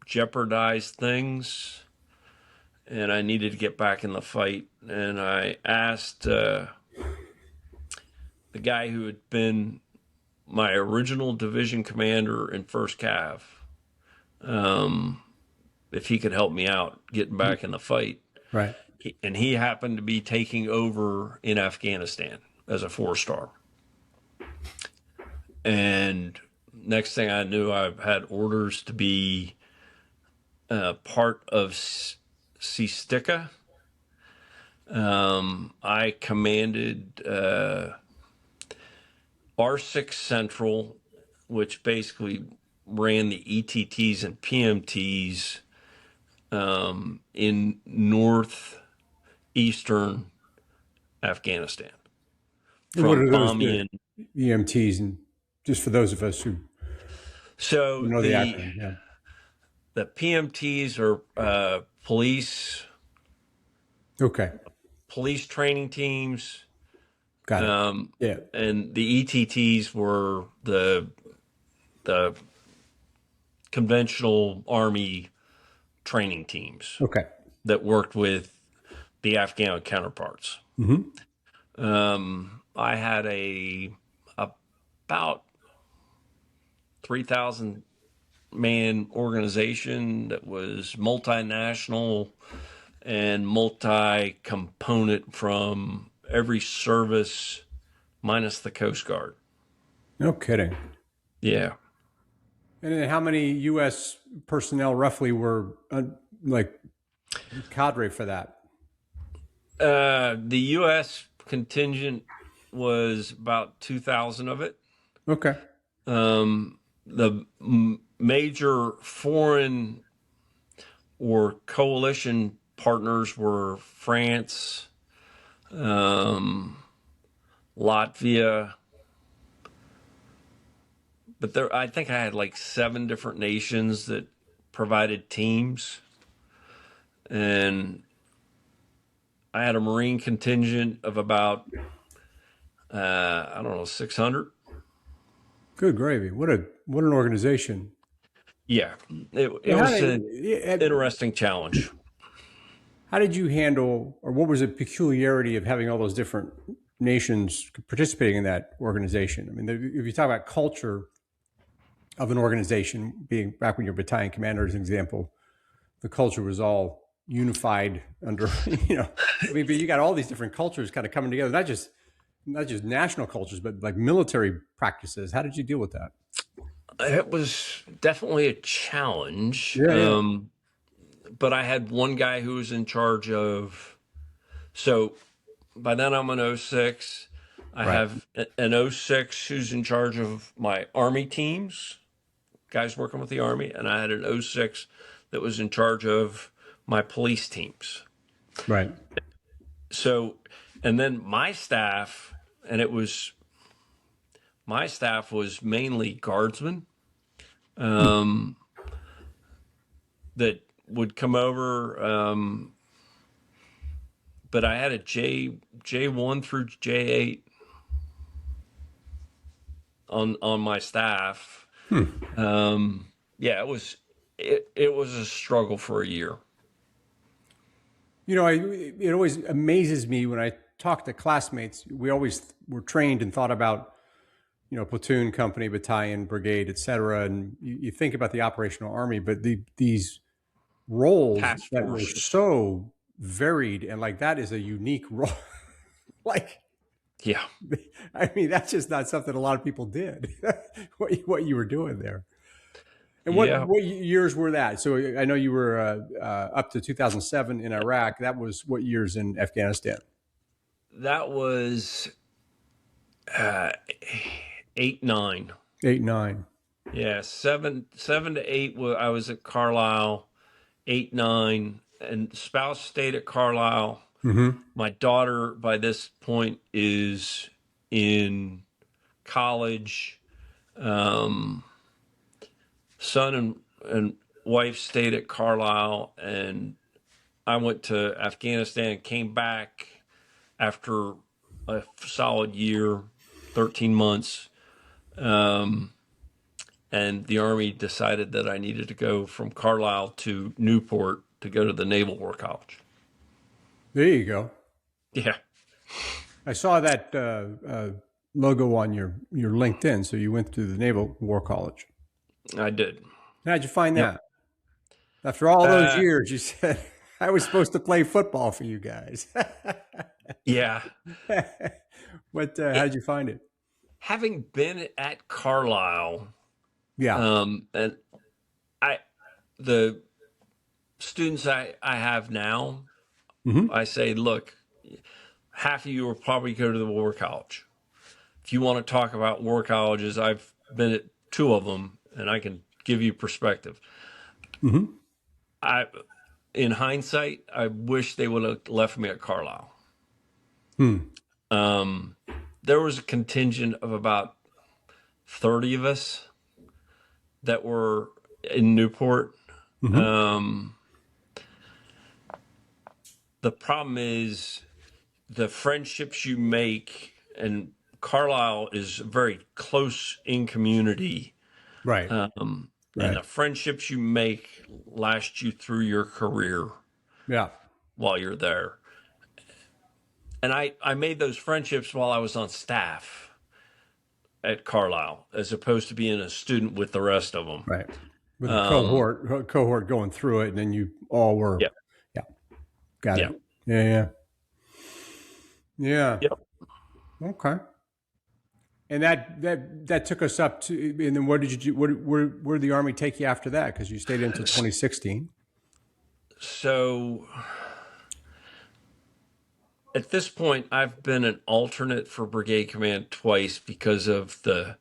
jeopardized things and I needed to get back in the fight. And I asked the guy who had been my original division commander in 1st Cav if he could help me out getting back in the fight. Right. And he happened to be taking over in Afghanistan as a 4-star. And next thing I knew, I had orders to be part of CSTICA. I commanded R6 Central, which basically ran the ETTs and PMTs in northeastern Afghanistan. And what From are those, Bamiyan. EMTs, and just for those of us who So know the acronym, yeah. the PMTs are police Okay. training teams. Got it. Yeah. And the ETTs were the conventional Army training teams Okay. that worked with the Afghan counterparts. Mm-hmm. I had about 3,000 man organization that was multinational and multi-component from every service minus the Coast Guard. No kidding. Yeah. And then how many U.S. personnel roughly were like cadre for that? The U.S. contingent was about 2,000 of it. Okay. The major foreign or coalition partners were France, Latvia, but I think I had like 7 different nations that provided teams, and I had a Marine contingent of about I don't know, 600. Good gravy. What an organization. Yeah, it was an interesting challenge. How did you handle, or what was the peculiarity of having all those different nations participating in that organization? I mean, if you talk about culture of an organization, being back when you're battalion commander as an example, the culture was all unified under, I mean, but you got all these different cultures kind of coming together, not just national cultures, but like military practices. How did you deal with that? It was definitely a challenge. Yeah. But I had one guy who was in charge of, so by then I'm an 06. I have an 06 who's in charge of my Army teams, guys working with the Army, and I had an 06 that was in charge of my police teams. Right. So, and then my staff, my staff was mainly guardsmen that would come over. But I had a J1 through J8 on my staff. Yeah, it was a struggle for a year. It always amazes me when I talk to classmates. We always were trained and thought about, platoon, company, battalion, brigade, et cetera. And you think about the operational Army, but these roles Task that were forces. so varied, and like that is a unique role. Like, Yeah. I mean, that's just not something a lot of people did. what you were doing there. And what years were that? So I know you were up to 2007 in Iraq. That was what years in Afghanistan? That was uh, 8, 9. 8, 9. Yeah, 7 to 8. I was at Carlisle. 8, 9, and spouse stayed at Carlisle. Mm-hmm. My daughter, by this point, is in college. Um, son and wife stayed at Carlisle, and I went to Afghanistan, came back after a solid year, 13 months. And the Army decided that I needed to go from Carlisle to Newport to go to the Naval War College. There you go. Yeah. I saw that logo on your LinkedIn. So you went to the Naval War College. I did. How'd you find Yep. that? After all those Uh, years, you said I was supposed to play football for you guys. yeah. How'd you find it? Having been at Carlisle, Yeah. and I, the students I have now, Mm-hmm. I say, look, half of you will probably go to the war college. If you want to talk about war colleges, I've been at 2 of them, and I can give you perspective. Mm-hmm. In hindsight, I wish they would have left me at Carlisle. Hmm. There was a contingent of about 30 of us that were in Newport. Mm-hmm. The problem is the friendships you make, and Carlisle is very close in community, Right. and Right. the friendships you make last you through your career Yeah. while you're there. And I made those friendships while I was on staff at Carlisle, as opposed to being a student with the rest of them. Right. With a cohort going through it, and then you all were. Yeah. Yeah. Got Yeah. it. Yeah. Yeah. Yep. Okay. And that took us up to. And then what did you do? Where did the Army take you after that? Because you stayed until 2016. So at this point, I've been an alternate for brigade command twice because of the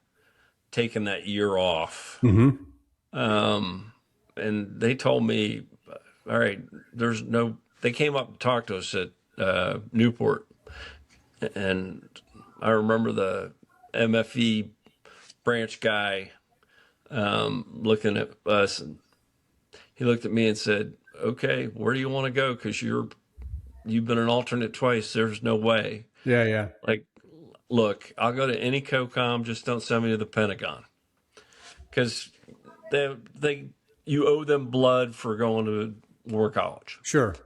taking that year off. Mm-hmm. And they told me, all right, they came up and talked to us at Newport. And I remember the MFE branch guy looking at us, and he looked at me and said, okay, where do you want to go? Because you've been an alternate twice. There's no way. Yeah. Yeah. Like, look, I'll go to any COCOM, just don't send me to the Pentagon. Because you owe them blood for going to war college. Sure.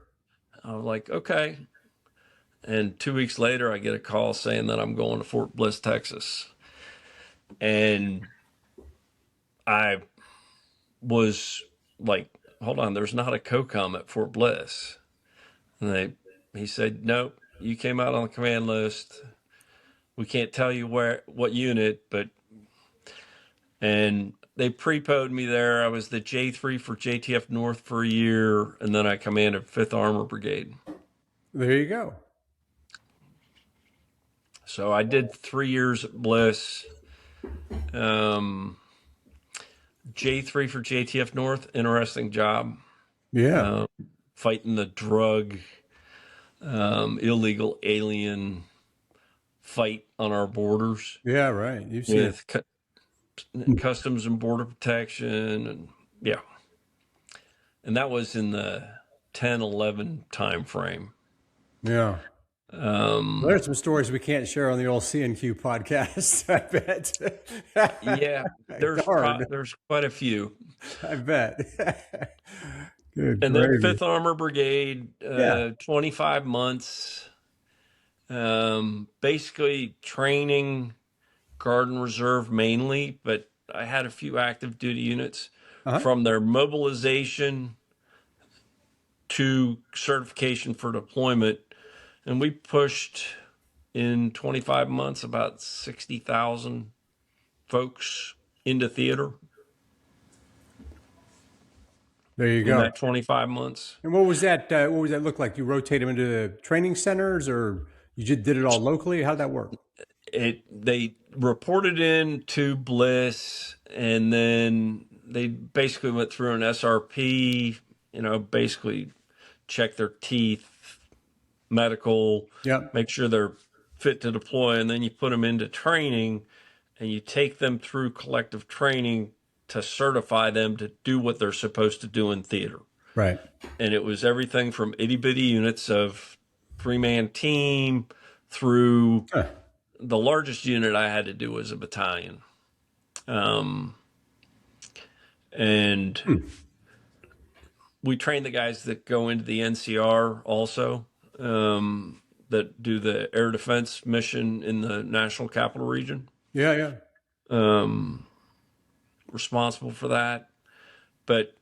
I was like, okay. And 2 weeks later, I get a call saying that I'm going to Fort Bliss, Texas. And I was like, hold on, there's not a COCOM at Fort Bliss. And he said, nope, you came out on the command list. We can't tell you what unit, and they prepoed me there. I was the J3 for JTF North for a year, and then I commanded 5th Armor Brigade. There you go. So I did 3 years at Bliss. J3 for JTF North, interesting job. Yeah. Fighting the drug, illegal alien fight on our borders. Yeah. Right. You've seen it. With Customs and Border Protection, and yeah. And that was in the 10-11 time frame. Yeah. There's some stories we can't share on the old CNQ podcast, I bet. Yeah, there's quite a few. I bet. Good. And then 5th Armor Brigade, Yeah. 25 months, basically training Guard and Reserve mainly, but I had a few active duty units from their mobilization to certification for deployment. And we pushed in 25 months about 60,000 folks into theater. There you In go. that 25 months. And what was that? What was that look like? You rotate them into the training centers, or you just did it all locally? How did that work? they reported in to Bliss, and then they basically went through an SRP, basically check their teeth, medical, Yep. make sure they're fit to deploy, and then you put them into training, and you take them through collective training to certify them to do what they're supposed to do in theater. Right. And it was everything from itty bitty units of 3-man team through the largest unit I had to do was a battalion. And we train the guys that go into the NCR also, that do the air defense mission in the National Capital Region. Yeah. Yeah. Responsible for that. But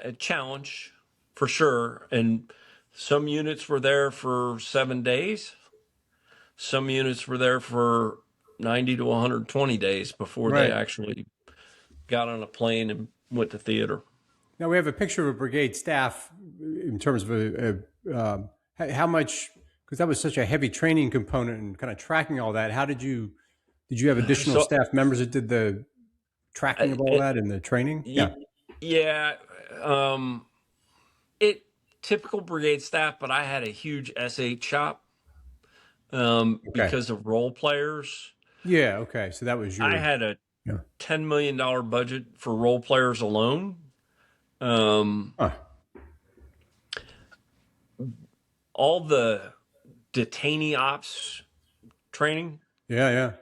a challenge for sure. And some units were there for 7 days. Some units were there for 90 to 120 days before Right. they actually got on a plane and went to theater. Now we have a picture of a brigade staff in terms of how much, because that was such a heavy training component and kind of tracking all that. How did you have additional staff members that did the tracking of all that and the training? Yeah. Typical brigade staff, but I had a huge S8 shop because of role players. Yeah. Okay. So that was your. I had a $10 million budget for role players alone. All the detainee ops training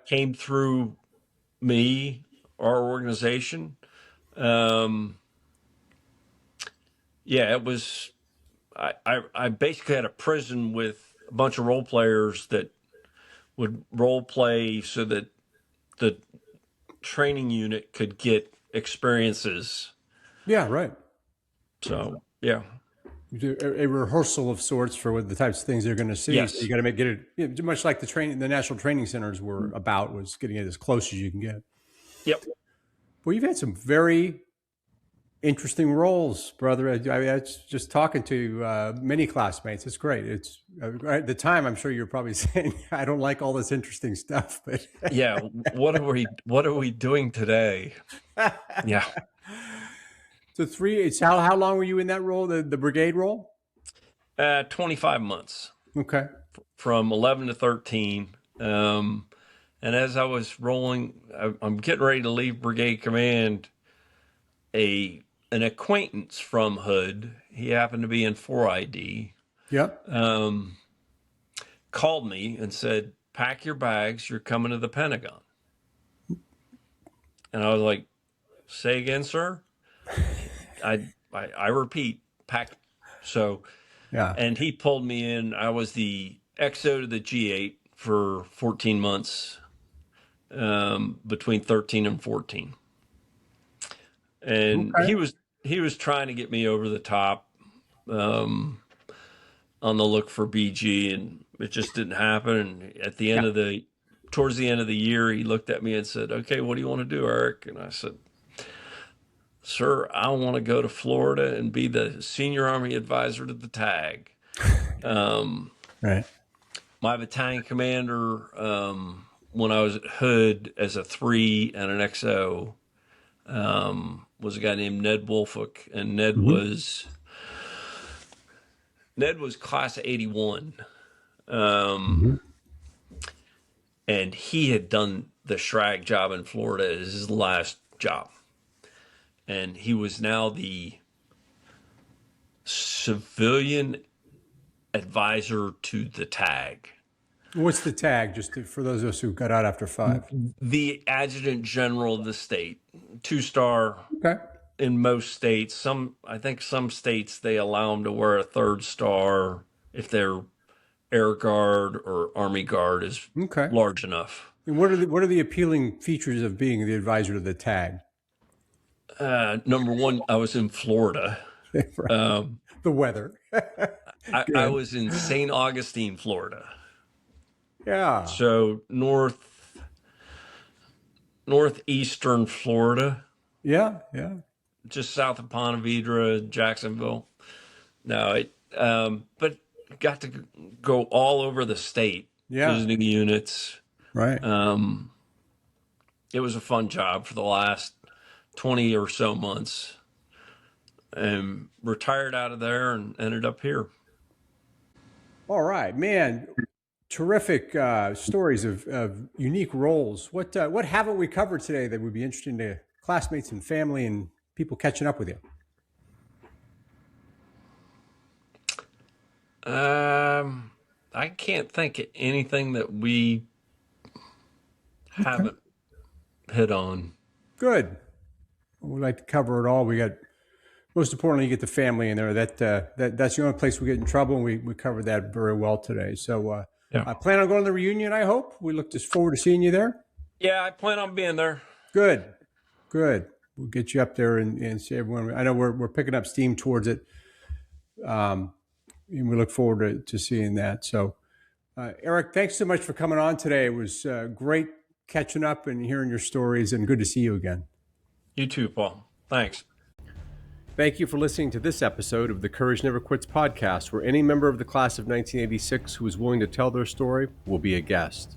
came through me, our organization. It was, I basically had a prison with a bunch of role players that would role play so that the training unit could get experiences. Yeah, right. So, yeah. A rehearsal of sorts for the types of things they're going to see. Yes. So you got to get it, much like the national training centers were about, was getting it as close as you can get. Yep. Well, you've had some very interesting roles, brother. I just talking to many classmates. It's great. It's at the time, I'm sure you're probably saying, I don't like all this interesting stuff, but yeah. What are we doing today? Yeah. So how long were you in that role, the brigade role? 25 months. Okay. From 11 to 13. And as I was rolling, I'm getting ready to leave brigade command. An acquaintance from Hood, he happened to be in 4ID. Yep. Called me and said, "Pack your bags. You're coming to the Pentagon." And I was like, "Say again, sir?" I repeat, pack. So, and he pulled me in. I was the XO to the G8 for 14 months, between 13 and 14. And he was trying to get me over the top, on the look for BG, and it just didn't happen. And at the end towards the end of the year, he looked at me and said, "Okay, what do you want to do, Eric?" And I said, "Sir, I want to go to Florida and be the senior Army advisor to the TAG." Right. My battalion commander, when I was at Hood as a 3 and an XO, was a guy named Ned Wolfick, and Ned was class of 81. And he had done the Shrag job in Florida as his last job. And he was now the civilian advisor to the TAG. What's the TAG, just for those of us who got out after 5? The adjutant general of the state, 2-star. Okay. In most states. I think some states, they allow them to wear a 3rd star if their Air Guard or Army Guard is large enough. And what are the appealing features of being the advisor to the TAG? Number one, I was in Florida. The weather. I was in St. Augustine, Florida. Yeah. So northeastern Florida. Yeah. Just south of Ponte Vedra, Jacksonville. No, but got to go all over the state. Yeah. visiting units. Right. It was a fun job for the last 20 or so months, and retired out of there and ended up here. All right, man. Terrific stories of unique roles. What haven't we covered today that would be interesting to classmates and family and people catching up with you? I can't think of anything that we haven't hit on. Good. We like to cover it all. We got, most importantly, you get the family in there. That's the only place we get in trouble, and we covered that very well today. So Yeah. I plan on going to the reunion, I hope. We look forward to seeing you there. Yeah, I plan on being there. Good. We'll get you up there and see everyone. I know we're picking up steam towards it. And we look forward to seeing that. So, Eric, thanks so much for coming on today. It was great catching up and hearing your stories, and good to see you again. You too, Paul. Thanks. Thank you for listening to this episode of the Courage Never Quits podcast, where any member of the class of 1986 who is willing to tell their story will be a guest.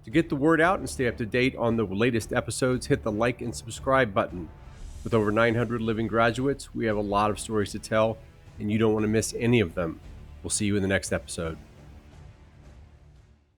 To get the word out and stay up to date on the latest episodes, hit the like and subscribe button. With over 900 living graduates, we have a lot of stories to tell, and you don't want to miss any of them. We'll see you in the next episode.